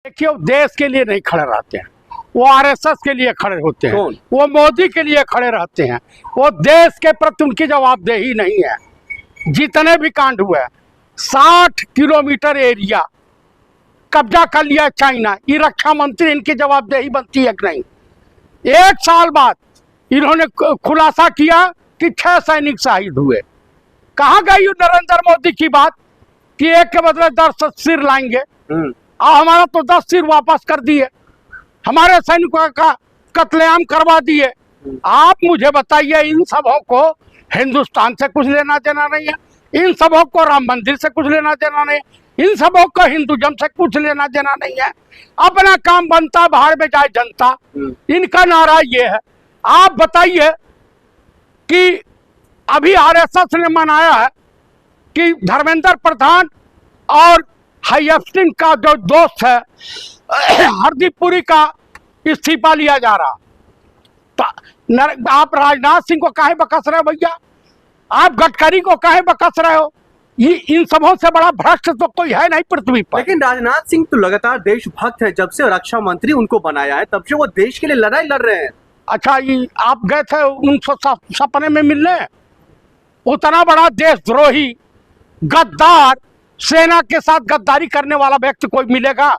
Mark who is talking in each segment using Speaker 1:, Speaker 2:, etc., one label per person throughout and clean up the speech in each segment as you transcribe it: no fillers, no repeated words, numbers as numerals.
Speaker 1: देखिए, वो देश के लिए नहीं खड़े रहते हैं, वो आरएसएस के लिए खड़े होते हैं, वो मोदी के लिए खड़े रहते हैं। वो देश के प्रति उनकी जवाबदेही नहीं है। जितने भी कांड हुए, 60 किलोमीटर एरिया कब्जा कर लिया चाइना, ये रक्षा मंत्री इनकी जवाबदेही बनती है कि नहीं? एक साल बाद इन्होंने खुलासा किया कि 6 सैनिक शहीद हुए। कहाँ गई नरेंद्र मोदी की बात कि एक के बदले 10 सिर लाएंगे? और हमारा तो 10 सिर वापस कर दिए, हमारे सैनिकों का कत्लेआम करवा दिए। आप मुझे बताइए, इन सबों को हिंदुस्तान से कुछ लेना देना नहीं है, इन सबों को राम मंदिर से कुछ लेना देना नहीं है, इन सबों को हिंदुज़म से कुछ लेना देना नहीं है। अपना काम बनता, बाहर में जाए जनता, इनका नारा ये है। आप बताइए कि अभी आरएसएस ने मनाया है कि धर्मेंद्र प्रधान और हाईएस्टिन का जो दोस्त है हरदीप पुरी का इस्तीफा लिया जा रहा। तो आप राजनाथ सिंह को काहे बकस रहे हो भैया? आप गडकरी को काहे बकस रहे हो? ये इन सबों से बड़ा भ्रष्ट तो कोई है नहीं पृथ्वी पर।
Speaker 2: लेकिन राजनाथ सिंह तो लगातार देशभक्त है, जब से रक्षा मंत्री उनको बनाया है तब से वो देश के लिए लड़ाई लड़ रहे हैं।
Speaker 1: अच्छा, ये आप गए थे उनको सपने में मिलने? उतना बड़ा देशद्रोही, गद्दार, सेना के साथ गद्दारी करने वाला व्यक्ति कोई मिलेगा?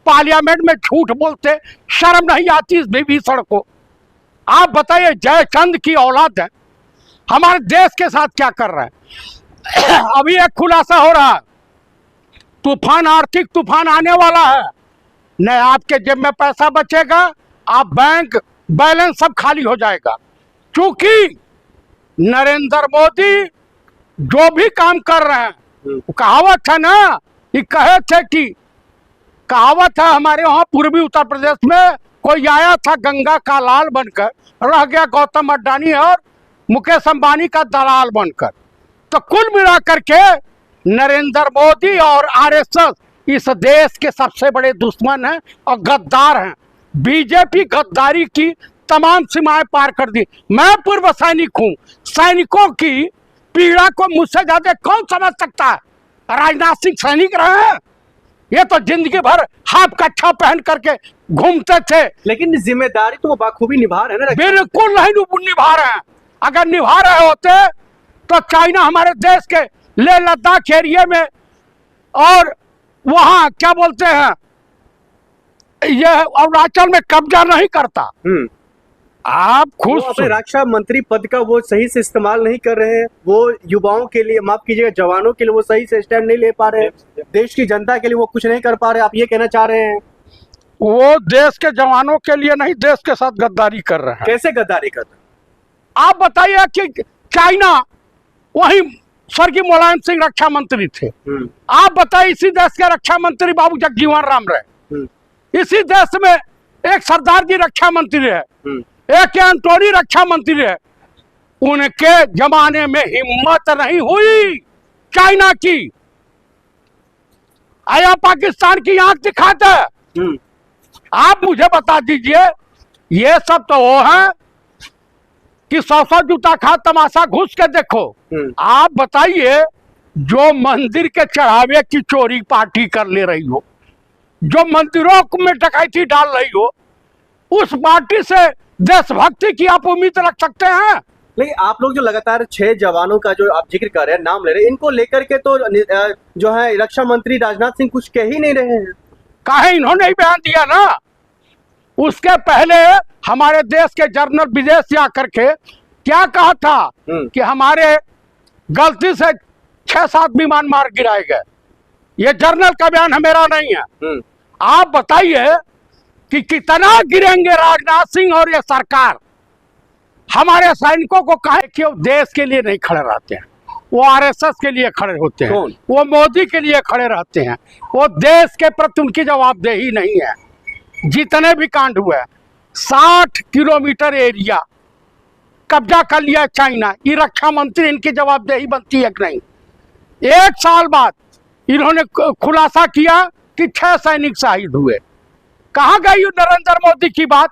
Speaker 1: पार्लियामेंट में झूठ बोलते, शर्म नहीं आती इस विभीषण को? आप बताइए, जयचंद की औलाद है, हमारे देश के साथ क्या कर रहा है? अभी एक खुलासा हो रहा है, तूफान, आर्थिक तूफान आने वाला है, न आपके जेब में पैसा बचेगा, आप बैंक बैलेंस सब खाली हो जाएगा। क्योंकि नरेंद्र मोदी जो भी काम कर रहे हैं, कहावत है ना, ये कहे थे कि कहावत है हमारे वहाँ पूर्वी उत्तर प्रदेश में, कोई आया था गंगा का लाल बनकर, रह गया गौतम अडानी और मुकेश अंबानी का दलाल बनकर। तो कुल मिलाकर के नरेंद्र मोदी और आरएसएस इस देश के सबसे बड़े दुश्मन हैं और गद्दार हैं। बीजेपी गद्दारी की तमाम सीमाएं पार कर दी। मैं पूर्व सैनिक हूँ, सैनिकों की पीड़ा को मुझसे ज्यादा कौन समझ सकता है? राजनाथ सिंह सैनिक रहे हैं, ये तो जिंदगी भर हाफ कच्छा पहन करके घूमते थे।
Speaker 2: लेकिन जिम्मेदारी तो वो बाखूबी निभा रहे हैं ना।
Speaker 1: बिल्कुल नहीं निभा रहे हैं। अगर निभा रहे होते तो चाइना हमारे देश के लेह लद्दाख एरिया में और वहाँ क्या बोलते हैं, ये अरुणाचल में कब्जा नहीं करता। आप खुद
Speaker 2: अपने रक्षा मंत्री पद का वो सही से इस्तेमाल नहीं कर रहे हैं। वो युवाओं के लिए, माफ कीजिएगा, जवानों के लिए वो सही से स्टैंड नहीं ले पा रहे हैं। देश की जनता के लिए वो कुछ नहीं कर पा रहे। आप ये कहना चाह रहे हैं?
Speaker 1: वो देश के जवानों के लिए नहीं, देश के साथ गद्दारी कर रहे हैं।
Speaker 2: कैसे गद्दारी कर रहे हैं?
Speaker 1: आप बताइए कि चाइना, वही स्वर्गीय मुलायम सिंह रक्षा मंत्री थे। आप बताइए, इसी देश के रक्षा मंत्री बाबू जगजीवन राम रहे, इसी देश में एक सरदार जी रक्षा मंत्री रहे, एक एंटोनी रक्षा मंत्री रहे। उनके जमाने में हिम्मत नहीं हुई चाइना की, आया पाकिस्तान की आंख दिखाते। आप मुझे बता दीजिए, ये सब तो वो है कि 100 जूता खा तमाशा घुस के देखो। आप बताइए, जो मंदिर के चढ़ावे की चोरी पार्टी कर ले रही हो, जो मंदिरों में डकैती डाल रही हो, उस पार्टी से देशभक्ति की आप उम्मीद रख सकते हैं?
Speaker 2: लेकिन आप लोग जो लगातार 6 जवानों का जो आप जिक्र कर रहे हैं, नाम ले रहे हैं, इनको लेकर के तो जो है रक्षा मंत्री राजनाथ सिंह कुछ कह ही नहीं रहे हैं।
Speaker 1: काहे इन्होंने ही बयान दिया ना। उसके पहले हमारे देश के जनरल विदेश जा करके क्या कहा था कि हमारे गलती से 6-7 विमान मार गिराए गए। ये जनरल का बयान है, मेरा नहीं है। आप बताइए कि कितना गिरेंगे राजनाथ सिंह और ये सरकार हमारे सैनिकों को? काहे कि वो देश के लिए नहीं खड़े रहते हैं, वो आरएसएस के लिए खड़े होते हैं, वो मोदी के लिए खड़े रहते हैं। वो देश के प्रति उनकी जवाबदेही नहीं है। जितने भी कांड हुए, 60 किलोमीटर एरिया कब्जा कर लिया चाइना, ये रक्षा मंत्री इनकी जवाबदेही बनती है कि नहीं? एक साल बाद इन्होंने खुलासा किया कि 6 सैनिक शहीद हुए। कहाँ गई नरेंद्र मोदी की बात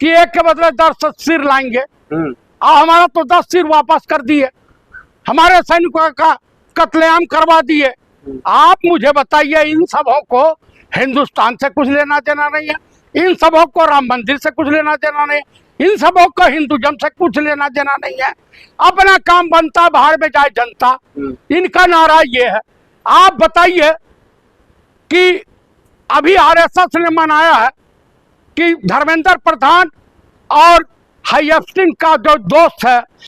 Speaker 1: कि एक के बदले 10 सिर लाएंगे? और हमारा तो 10 सिर वापस कर दिए, हमारे सैनिकों का कत्लेआम करवा दिए। आप मुझे बताइए, इन सबों को हिंदुस्तान से कुछ लेना देना नहीं है, इन सबों को राम मंदिर से कुछ लेना देना नहीं है, इन सबों को हिंदुज्म से कुछ लेना देना नहीं है। अपना काम बनता, बाहर में जाए जनता। इनका नारा ये है। आप बताइए कि अभी आरएसएस ने मनाया है कि धर्मेंद्र प्रधान और हाई एप्स्टीन का जो दोस्त है